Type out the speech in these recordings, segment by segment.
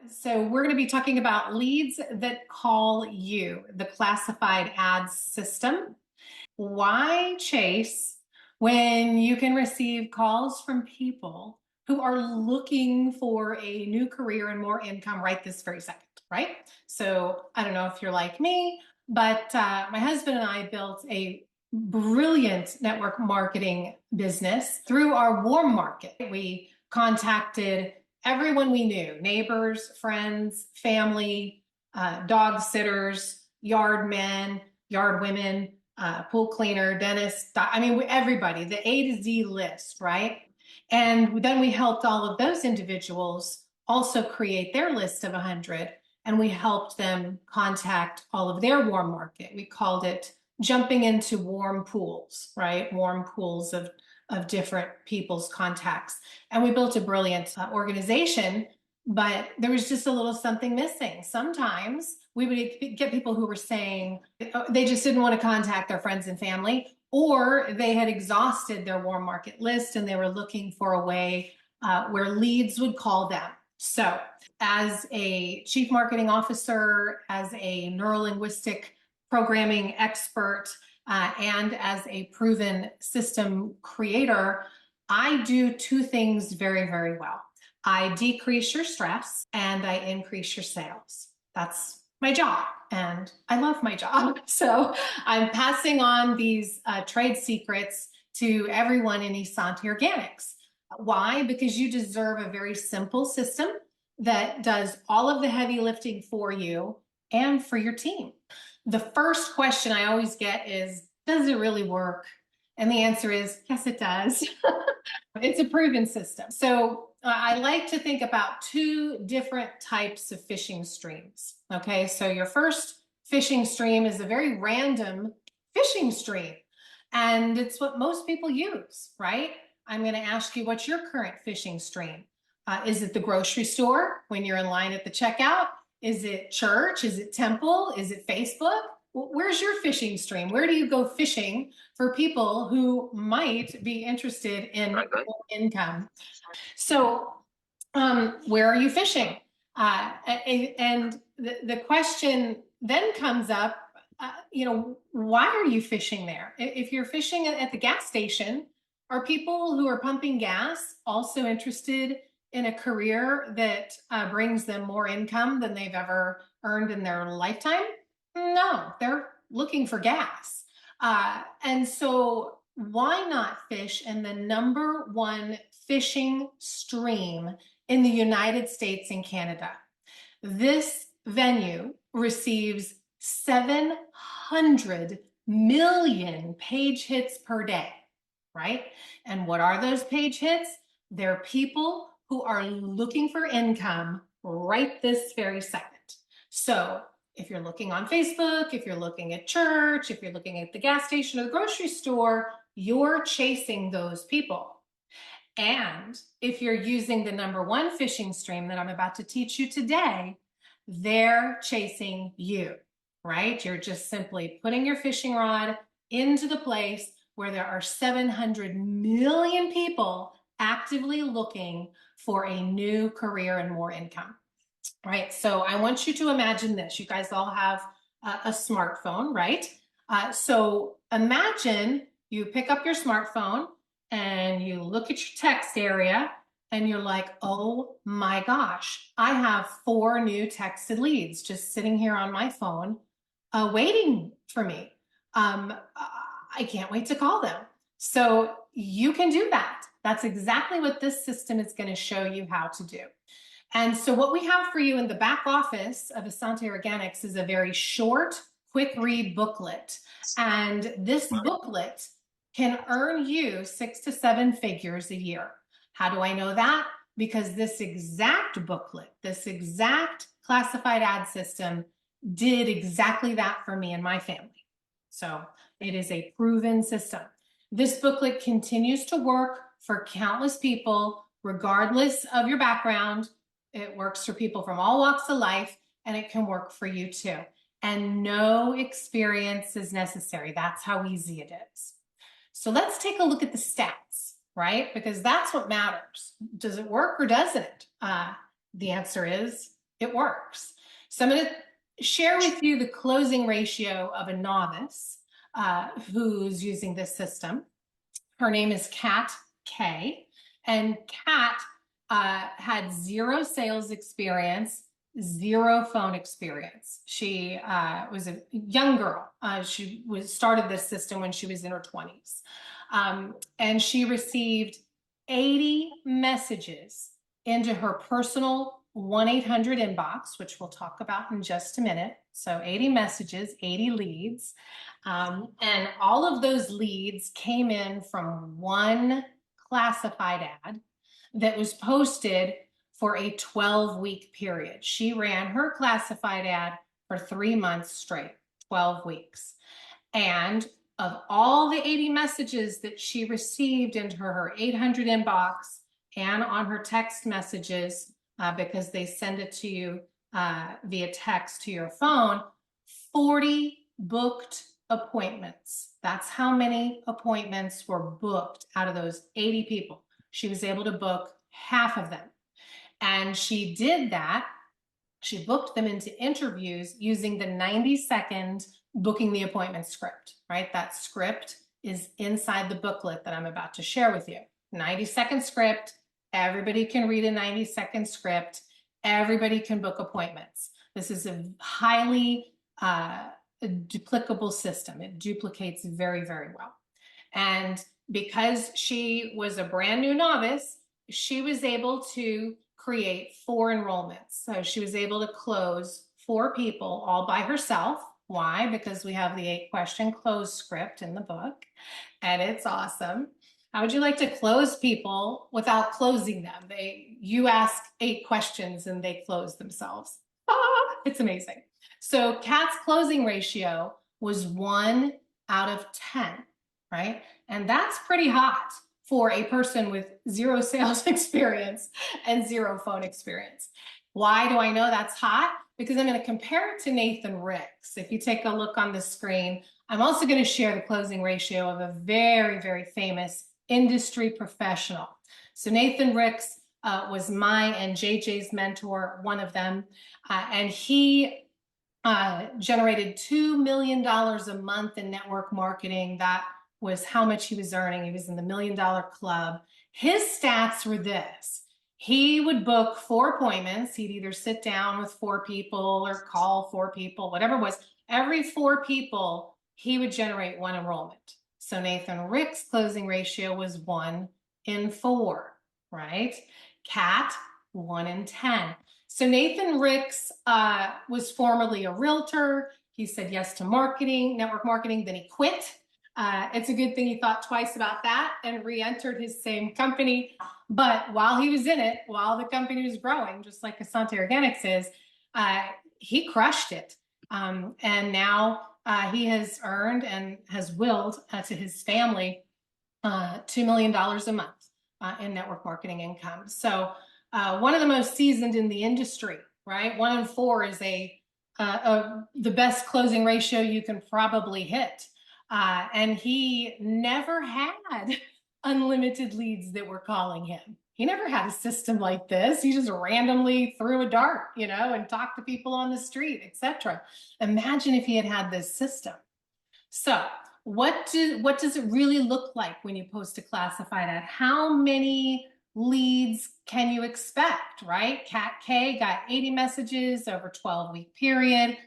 So we're going to be talking about leads that call you, the classified ads system. Why chase when you can receive calls from people who are looking for a new career and more income right this very second, right? So I don't know if you're like me, but my husband and I built a brilliant network marketing business through our warm market. We contacted everyone we knew, neighbors, friends, family, dog sitters, yard men, yard women, pool cleaner, dentist. I mean, everybody, the A to Z list, right? And then we helped all of those individuals also create their list of 100, and we helped them contact all of their warm market. We called it jumping into warm pools, right? Warm pools of different people's contacts. And we built a brilliant organization, but there was just a little something missing. Sometimes we would get people who were saying they just didn't want to contact their friends and family, or they had exhausted their warm market list and they were looking for a way where leads would call them. So as a chief marketing officer, as a neurolinguistic programming expert, and as a proven system creator, I do two things very, very well. I decrease your stress and I increase your sales. That's my job, and I love my job. So I'm passing on these trade secrets to everyone in Essanté Organics. Why? Because you deserve a very simple system that does all of the heavy lifting for you and for your team. The first question I always get is, does it really work? And the answer is, yes, it does. It's a proven system. So I like to think about two different types of phishing streams. Okay, so your first phishing stream is a very random phishing stream, and it's what most people use, right? I'm going to ask you, what's your current phishing stream? Is it the grocery store when you're in line at the checkout? Is it church? Is it temple? Is it Facebook? Where's your phishing stream? Where do you go fishing for people who might be interested in income? So where are you fishing? And the question then comes up, why are you fishing there? If you're fishing at the gas station, are people who are pumping gas also interested in a career that brings them more income than they've ever earned in their lifetime? No, they're looking for gas. And so why not fish in the number one fishing stream in the United States and Canada? This venue receives 700 million page hits per day, right? And what are those page hits? They're people who are looking for income right this very second. So if you're looking on Facebook, if you're looking at church, if you're looking at the gas station or the grocery store, you're chasing those people. And if you're using the number one phishing stream that I'm about to teach you today, they're chasing you, right? You're just simply putting your fishing rod into the place where there are 700 million people actively looking for a new career and more income. Right, so I want you to imagine this. You guys all have a smartphone, right? So imagine you pick up your smartphone and you look at your text area and you're like, oh my gosh, I have 4 new texted leads just sitting here on my phone waiting for me. I can't wait to call them. So you can do that. That's exactly what this system is going to show you how to do. And so what we have for you in the back office of Essanté Organics is a very short, quick read booklet. And this booklet can earn you 6 to 7 figures a year. How do I know that? Because this exact booklet, this exact classified ad system did exactly that for me and my family. So it is a proven system. This booklet continues to work for countless people, regardless of your background. It works for people from all walks of life, and it can work for you too. And no experience is necessary. That's how easy it is. So let's take a look at the stats, right? Because that's what matters. Does it work or doesn't it? The answer is It works. So I'm going to share with you the closing ratio of a novice who's using this system. Her name is Kat K. And Kat had zero sales experience, zero phone experience. She was a young girl. She started this system when she was in her 20s. And she received 80 messages into her personal 1-800 inbox, which we'll talk about in just a minute. So 80 messages, 80 leads. And all of those leads came in from one classified ad that was posted for a 12-week period. She ran her classified ad for 3 months straight, 12 weeks. And of all the 80 messages that she received into her 800 inbox and on her text messages, because they send it to you via text to your phone, 40 booked appointments. That's how many appointments were booked out of those 80 people. She was able to book half of them. And she did that. She booked them into interviews using the 90-second booking the appointment script, right? That script is inside the booklet that I'm about to share with you. 90-second script. Everybody can read a 90-second script. Everybody can book appointments. This is a highly duplicable system. It duplicates very, very well. And because she was a brand new novice, she was able to create 4 enrollments. So she was able to close 4 people all by herself. Why? Because we have the 8-question close script in the book, and it's awesome. How would you like to close people without closing them? You ask 8 questions and they close themselves. It's amazing. So Kat's closing ratio was 1 out of 10, right? And that's pretty hot for a person with 0 sales experience and 0 phone experience. Why do I know that's hot? Because I'm going to compare it to Nathan Ricks. If you take a look on the screen, I'm also going to share the closing ratio of a very, very famous industry professional. So Nathan Ricks was my and JJ's mentor, one of them, and he generated $2 million a month in network marketing. That was how much he was earning. He was in the $1 Million Club. His stats were this. He would book 4 appointments. He'd either sit down with 4 people or call 4 people, whatever it was. Every 4 people, he would generate 1 enrollment. So Nathan Rick's closing ratio was 1 in 4, right? Kat, 1 in 10. So Nathan Ricks was formerly a realtor. He said yes to marketing, network marketing, then he quit. It's a good thing he thought twice about that and re-entered his same company. But while he was in it, while the company was growing, just like Essanté Organics is, he crushed it. And now he has earned and has willed to his family $2 million a month in network marketing income. So one of the most seasoned in the industry, right? 1 in 4 is the best closing ratio you can probably hit. And he never had unlimited leads that were calling him. He never had a system like this. He just randomly threw a dart, and talked to people on the street, etc. Imagine if he had had this system. So what does it really look like when you post a classified ad? How many leads can you expect, right? Kat K got 80 messages over a 12-week period.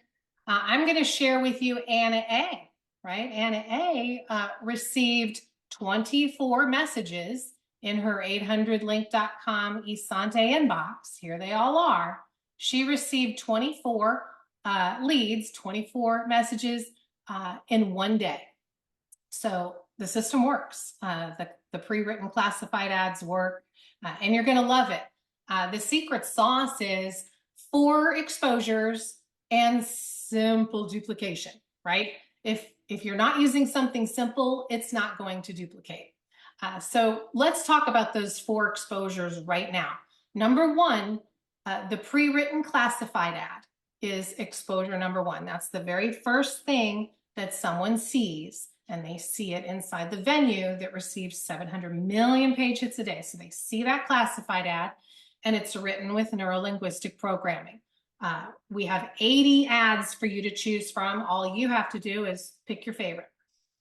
I'm going to share with you Anna A, right? Anna A received 24 messages in her 800link.com Essanté inbox. Here they all are. She received 24 leads, 24 messages in 1 day. So the system works. The pre-written classified ads work, and you're going to love it. The secret sauce is 4 exposures and simple duplication, right? If you're not using something simple, it's not going to duplicate. So let's talk about those 4 exposures right now. Number 1, the pre-written classified ad is exposure number 1. That's the very first thing that someone sees, and they see it inside the venue that receives 700 million page hits a day. So they see that classified ad, and it's written with neuro-linguistic programming. We have 80 ads for you to choose from. All you have to do is pick your favorite.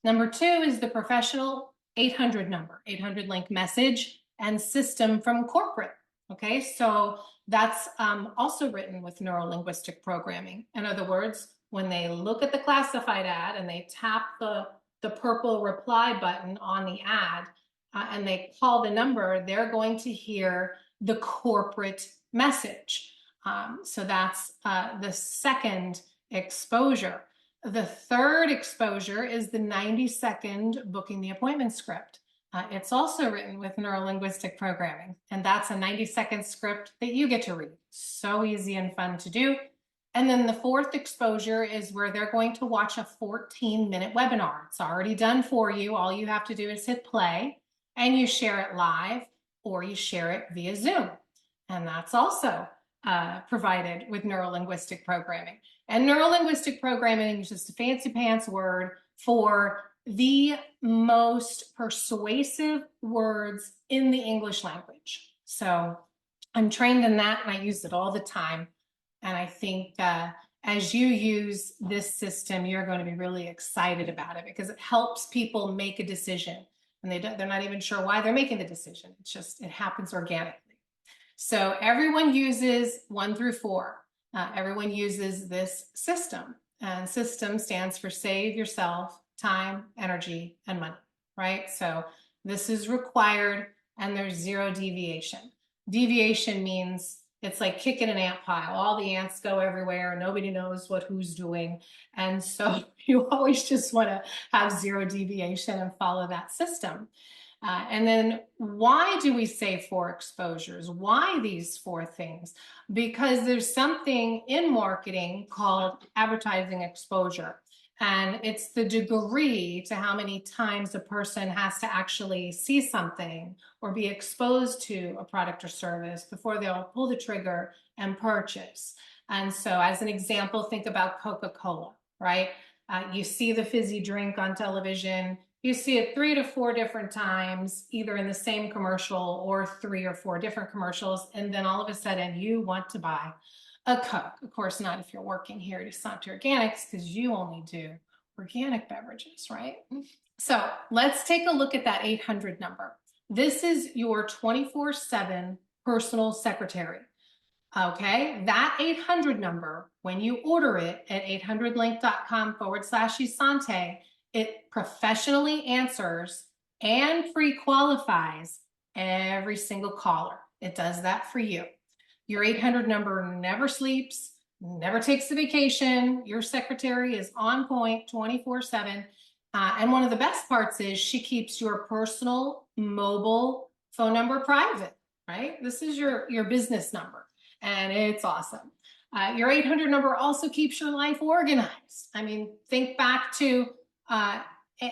Number 2 is the professional 800 number, 800 link message and system from corporate. Okay, so that's also written with neuro-linguistic programming. In other words, when they look at the classified ad and they tap the purple reply button on the ad and they call the number, they're going to hear the corporate message. So that's the second exposure. The third exposure is the 90-second booking the appointment script. It's also written with neuro-linguistic programming, and that's a 90-second script that you get to read. So easy and fun to do. And then the fourth exposure is where they're going to watch a 14-minute webinar. It's already done for you. All you have to do is hit play, and you share it live or you share it via Zoom. And that's also provided with neuro-linguistic programming. And neuro-linguistic programming is just a fancy pants word for the most persuasive words in the English language. So I'm trained in that and I use it all the time. And I think as you use this system, you're going to be really excited about it because it helps people make a decision. And they're not even sure why they're making the decision. It's just, it happens organically. So everyone uses 1 through 4. Everyone uses this system. And system stands for save yourself time, energy, and money, right? So this is required and there's 0 deviation. Deviation means it's like kicking an ant pile. All the ants go everywhere. Nobody knows what who's doing. And so you always just want to have 0 deviation and follow that system. And then why do we say 4 exposures? Why these 4 things? Because there's something in marketing called advertising exposure. And it's the degree to how many times a person has to actually see something or be exposed to a product or service before they'll pull the trigger and purchase. And so as an example, think about Coca-Cola, right? You see the fizzy drink on television. You see it 3 to 4 different times, either in the same commercial or 3 or 4 different commercials. And then all of a sudden you want to buy a Coke. Of course, not if you're working here at Essanté Organics, because you only do organic beverages, right? So let's take a look at that 800 number. This is your 24/7 personal secretary. Okay, that 800 number, when you order it at 800link.com/Essanté, it professionally answers and pre-qualifies every single caller. It does that for you. Your 800 number never sleeps, never takes a vacation. Your secretary is on point 24/7. And one of the best parts is she keeps your personal mobile phone number private, right? This is your business number, and it's awesome. Your 800 number also keeps your life organized. I mean, think back to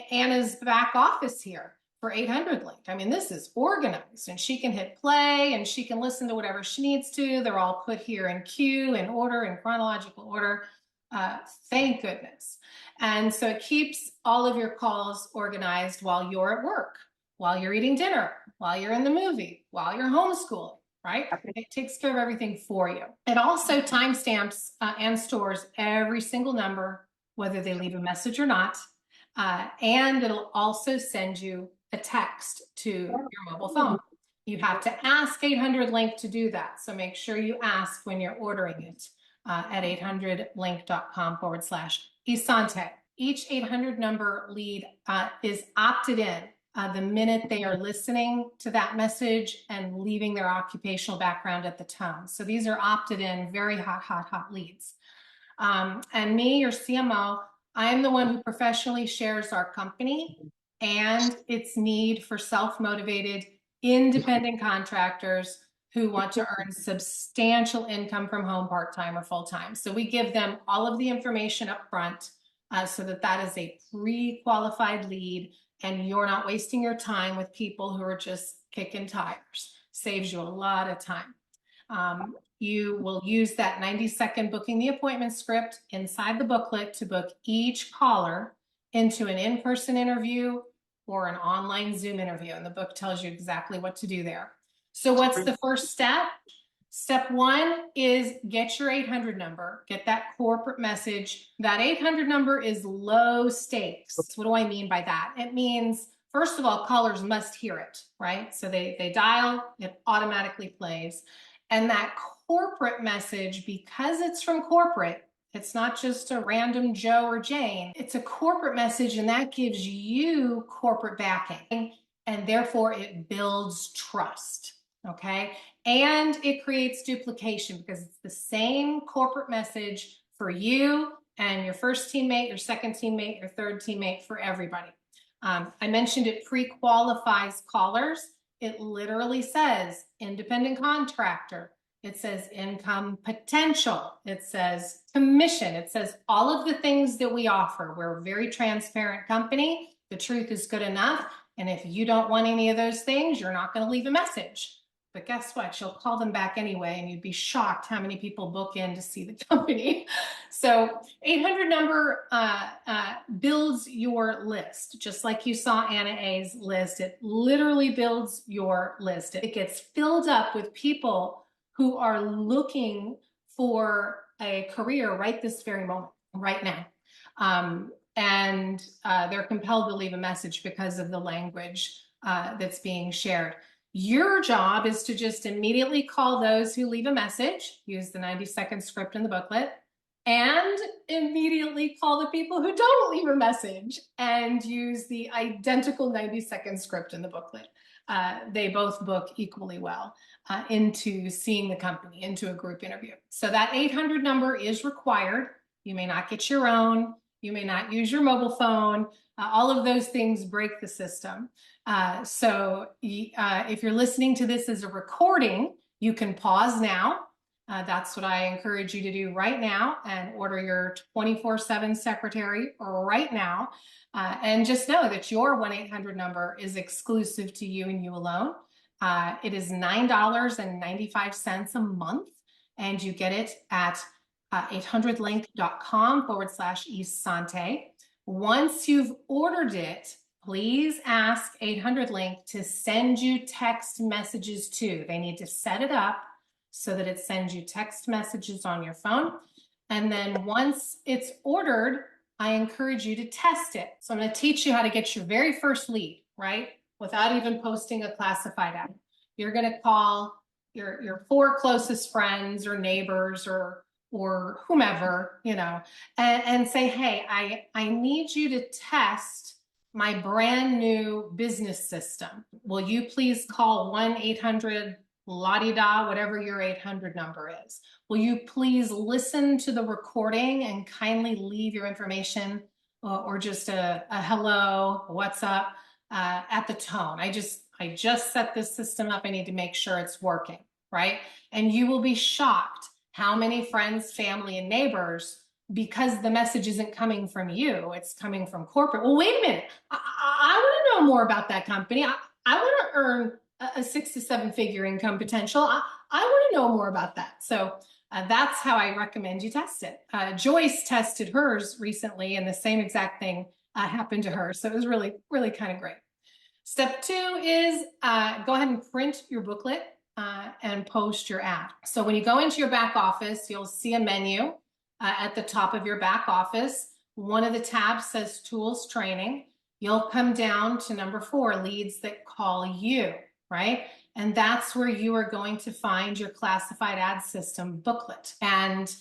Anna's back office here for 800 link. I mean, this is organized and she can hit play and she can listen to whatever she needs to. They're all put here in queue, in order, in chronological order. Thank goodness. And so it keeps all of your calls organized while you're at work, while you're eating dinner, while you're in the movie, while you're homeschooling, right? It takes care of everything for you. It also timestamps and stores every single number, whether they leave a message or not. And it'll also send you a text to your mobile phone. You have to ask 800 link to do that. So make sure you ask when you're ordering it at 800link.com/Essanté. Each 800 number lead is opted in the minute they are listening to that message and leaving their occupational background at the tone. So these are opted in, very hot leads. And me, your CMO, I am the one who professionally shares our company and its need for self-motivated, independent contractors who want to earn substantial income from home part-time or full-time. So we give them all of the information up front so that is a pre-qualified lead and you're not wasting your time with people who are just kicking tires. Saves you a lot of time. You will use that 90-second booking the appointment script inside the booklet to book each caller into an in-person interview or an online Zoom interview. And the book tells you exactly what to do there. So what's the first step? Step one is get your 800 number, get that corporate message. That 800 number is low stakes. What do I mean by that? It means, first of all, callers must hear it, right? So they dial, it automatically plays. And that corporate message, because it's from corporate, it's not just a random Joe or Jane, it's a corporate message, and that gives you corporate backing, and therefore it builds trust. Okay. And it creates duplication because it's the same corporate message for you and your first teammate, your second teammate, your third teammate, for everybody. I mentioned it pre-qualifies callers. It literally says independent contractor. It says income potential. It says commission. It says all of the things that we offer. We're a very transparent company. The truth is good enough. And if you don't want any of those things, you're not going to leave a message. But guess what? You'll call them back anyway, and you'd be shocked how many people book in to see the company. So 800 number builds your list. Just like you saw Anna A's list, it literally builds your list. It gets filled up with people who are looking for a career right this very moment, right now. And they're compelled to leave a message because of the language that's being shared. Your job is to just immediately call those who leave a message, use the 90-second script in the booklet, and immediately call the people who don't leave a message and use the identical 90-second script in the booklet. They both book equally well into seeing the company, into a group interview. So that 800 number is required. You may not get your own. You may not use your mobile phone. All of those things break the system. So if you're listening to this as a recording, you can pause now. That's what I encourage you to do right now, and order your 24/7 secretary right now. And just know that your 1-800 number is exclusive to you and you alone. It is $9.95 a month, and you get it at 800link.com/Essanté. Once you've ordered it, please ask 800link to send you text messages too. They need to set it up so that it sends you text messages on your phone. And then once it's ordered, I encourage you to test it. So I'm going to teach you how to get your very first lead, right? Without even posting a classified ad. You're going to call your 4 closest friends or neighbors or whomever, you know, and say, hey, I need you to test my brand new business system. Will you please call 1-800-la-di-da, whatever your 800 number is? Will you please listen to the recording and kindly leave your information or just a hello, what's up, at the tone? I just set this system up. I need to make sure it's working, right? And you will be shocked how many friends, family, and neighbors, because the message isn't coming from you, it's coming from corporate. Well, wait a minute. I want to know more about that company. I want to earn a 6 to 7 figure income potential. I want to know more about that. So that's how I recommend you test it. Joyce tested hers recently, and the same exact thing happened to her. So it was really, really kind of great. Step 2 is go ahead and print your booklet and post your ad. So when you go into your back office, you'll see a menu at the top of your back office. One of the tabs says Tools Training. You'll come down to number 4, Leads That Call You, right? And that's where you are going to find your classified ad system booklet. And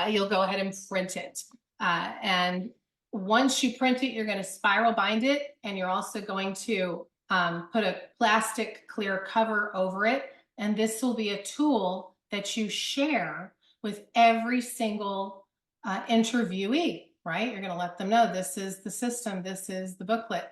you'll go ahead and print it. And once you print it, you're going to spiral bind it, and you're also going to put a plastic clear cover over it. And this will be a tool that you share with every single interviewee, right? You're going to let them know this is the system, this is the booklet.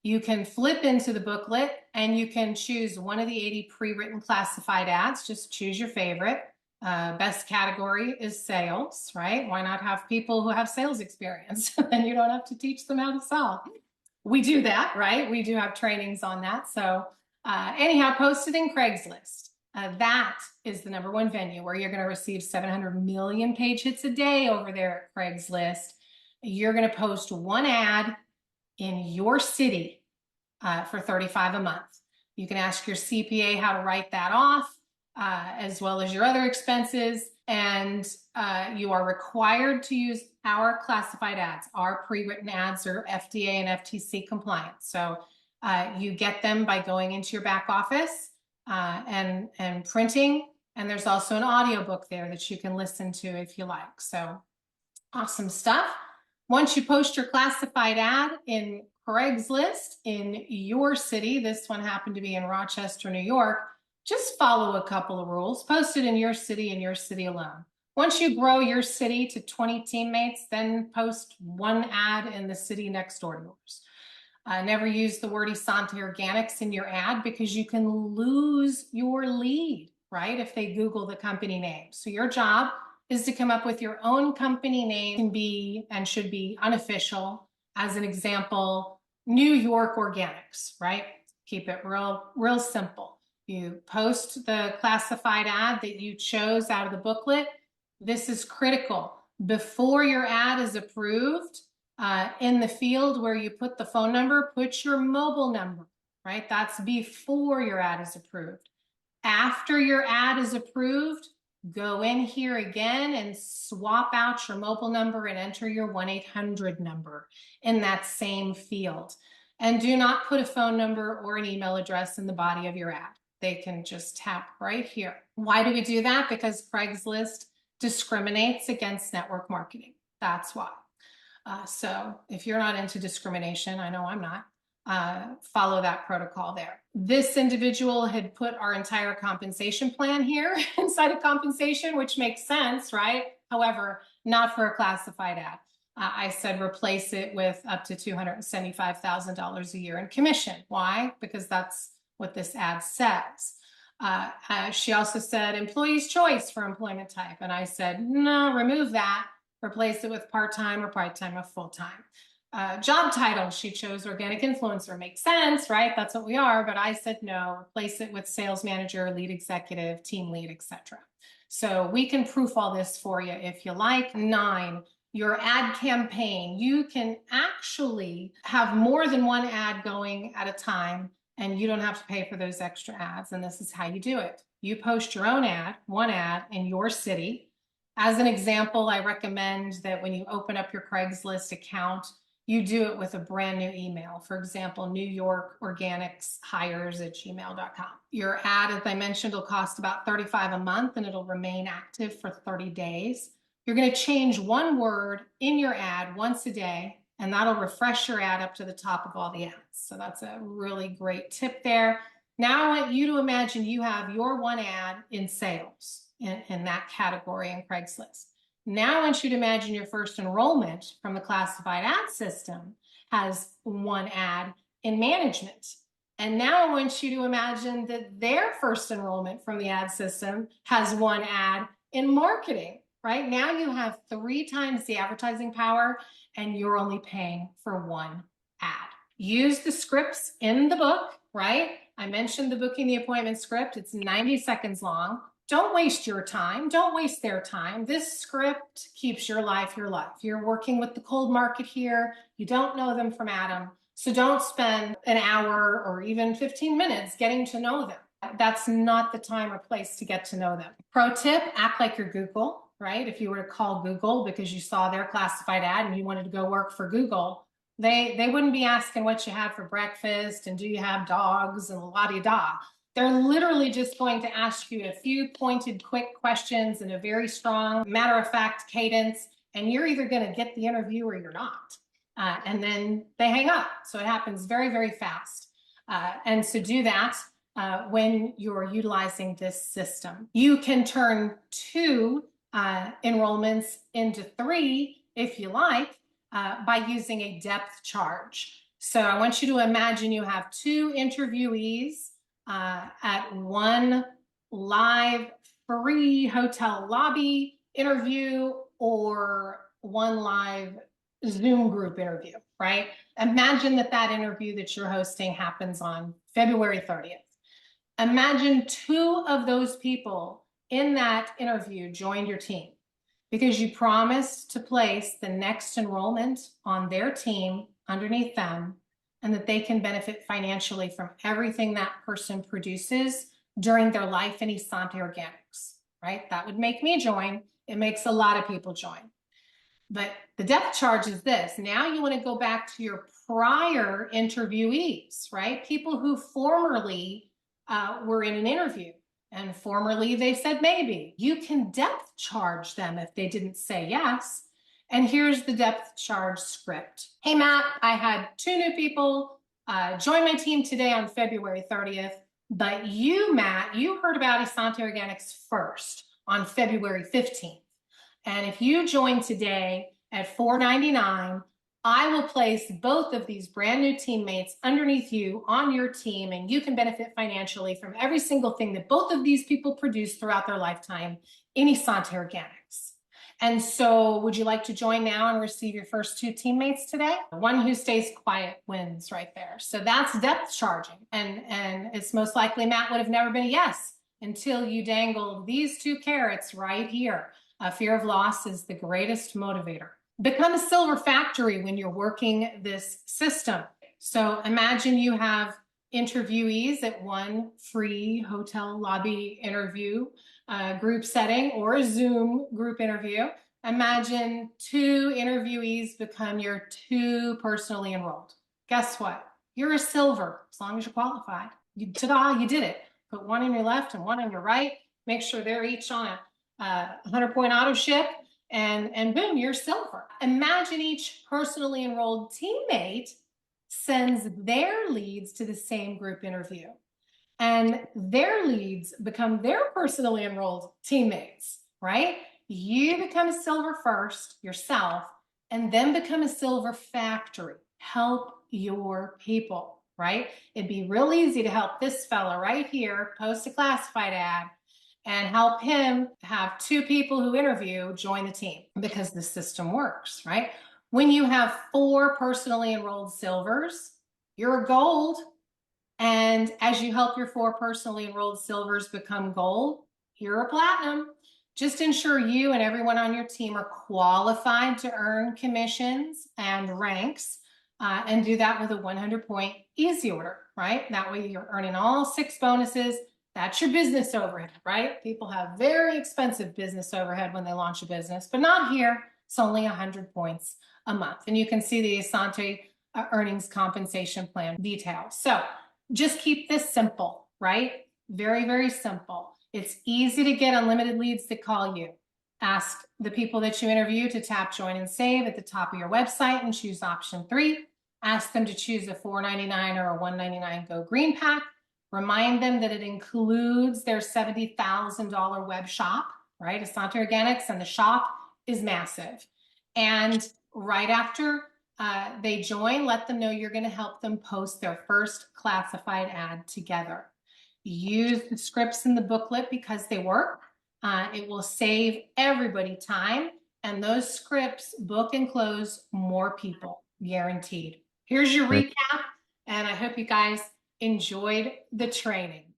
You can flip into the booklet and you can choose one of the 80 pre-written classified ads. Just choose your favorite. Best category is sales, right? Why not have people who have sales experience? Then you don't have to teach them how to sell. We do that, right? We do have trainings on that. So anyhow, post it in Craigslist. That is the #1 venue where you're going to receive 700 million page hits a day over there at Craigslist. You're going to post one ad in your city for $35 a month. You can ask your CPA how to write that off. as well as your other expenses. And you are required to use our classified ads. Our pre-written ads are FDA and FTC compliant. So you get them by going into your back office and printing. And there's also an audiobook there that you can listen to if you like. So awesome stuff. Once you post your classified ad in Craigslist in your city, this one happened to be in Rochester, New York, just follow a couple of rules. Post it in your city and your city alone. Once you grow your city to 20 teammates, then post one ad in the city next door to yours. Never use the word Essanté Organics in your ad because you can lose your lead, right? If they Google the company name. So your job is to come up with your own company name. Can be and should be unofficial. As an example, New York Organics, right? Keep it real simple. You post the classified ad that you chose out of the booklet. This is critical. Before your ad is approved, in the field where you put the phone number, put your mobile number, right? That's before your ad is approved. After your ad is approved, go in here again and swap out your mobile number and enter your 1-800 number in that same field. And do not put a phone number or an email address in the body of your ad. They can just tap right here. Why do we do that? Because Craigslist discriminates against network marketing. That's why. So if you're not into discrimination, I know I'm not, follow that protocol there. This individual had put our entire compensation plan here inside of compensation, which makes sense, right? However, not for a classified ad. I said replace it with up to $275,000 a year in commission. Why? Because that's what this ad says. She also said employee's choice for employment type. And I said, no, remove that. Replace it with part-time or part-time or full-time. Job title, she chose organic influencer. Makes sense, right? That's what we are. But I said no, replace it with sales manager, lead executive, team lead, etc. So we can proof all this for you if you like. 9, your ad campaign. You can actually have more than one ad going at a time, and you don't have to pay for those extra ads. And this is how you do it. You post your own ad, one ad in your city. As an example, I recommend that when you open up your Craigslist account, you do it with a brand new email. For example, New York Organics hires@gmail.com. Your ad, as I mentioned, will cost about $35 a month and it'll remain active for 30 days. You're going to change one word in your ad once a day, and that'll refresh your ad up to the top of all the ads. So that's a really great tip there. Now I want you to imagine you have your one ad in sales. In that category in Craigslist. Now I want you to imagine your first enrollment from the classified ad system has one ad in management. And now I want you to imagine that their first enrollment from the ad system has one ad in marketing, right? Now you have 3 times the advertising power and you're only paying for one ad. Use the scripts in the book, right? I mentioned the booking the appointment script. It's 90 seconds long. Don't waste your time. Don't waste their time. This script keeps your life your life. You're working with the cold market here. You don't know them from Adam. So don't spend an hour or even 15 minutes getting to know them. That's not the time or place to get to know them. Pro tip, act like you're Google, right? If you were to call Google because you saw their classified ad and you wanted to go work for Google, they wouldn't be asking what you had for breakfast and do you have dogs and la-di-da. They're literally just going to ask you a few pointed, quick questions in a very strong, matter-of-fact cadence, and you're either going to get the interview or you're not. And then they hang up. So it happens very, very fast. And so do that when you're utilizing this system. You can turn 2 enrollments into 3, if you like, by using a depth charge. So I want you to imagine you have 2 interviewees at one live free hotel lobby interview or one live Zoom group interview, right? Imagine that interview that you're hosting happens on February 30th. Imagine 2 of those people in that interview joined your team because you promised to place the next enrollment on their team underneath them, and that they can benefit financially from everything that person produces during their life in Essanté Organics, right? That would make me join. It makes a lot of people join. But the depth charge is this. Now you want to go back to your prior interviewees, right? People who formerly were in an interview and formerly they said maybe. You can depth charge them if they didn't say yes. And here's the depth charge script. Hey, Matt, I had 2 new people join my team today on February 30th. But you, Matt, you heard about Essanté Organics first on February 15th. And if you join today at $4.99, I will place both of these brand new teammates underneath you on your team, and you can benefit financially from every single thing that both of these people produce throughout their lifetime in Essanté Organics. And so would you like to join now and receive your first 2 teammates today? One who stays quiet wins right there. So that's depth charging. And it's most likely Matt would have never been a yes until you dangled these 2 carrots right here. Fear of loss is the greatest motivator. Become a silver factory when you're working this system. So imagine you have interviewees at one free hotel lobby interview group setting or a Zoom group interview. Imagine 2 interviewees become your 2 personally enrolled. Guess what? You're a silver as long as you're qualified. Ta-da, you did it. Put one on your left and one on your right. Make sure they're each on a 100-point auto ship, and boom, you're silver. Imagine each personally enrolled teammate sends their leads to the same group interview, and their leads become their personally enrolled teammates, right? You become a silver first yourself, and then become a silver factory. Help your people, right? It'd be real easy to help this fella right here post a classified ad and help him have 2 people who interview join the team because the system works, right? When you have 4 personally enrolled silvers, you're a gold. And as you help your 4 personally enrolled silvers become gold, you're a platinum. Just ensure you and everyone on your team are qualified to earn commissions and ranks, and do that with a 100-point easy order, right? That way you're earning all 6 bonuses. That's your business overhead, right? People have very expensive business overhead when they launch a business, but not here. It's only 100 points a month. And you can see the Essanté earnings compensation plan details. So just keep this simple, right? Very, very simple. It's easy to get unlimited leads that call you. Ask the people that you interview to tap join and save at the top of your website and choose option 3. Ask them to choose a $4.99 or a $1.99 Go Green Pack. Remind them that it includes their $70,000 web shop, right? Essanté Organics, and the shop is massive. And right after they join, let them know you're going to help them post their first classified ad together. Use the scripts in the booklet because they work. It will save everybody time, and those scripts book and close more people, guaranteed. Here's your recap, and I hope you guys enjoyed the training.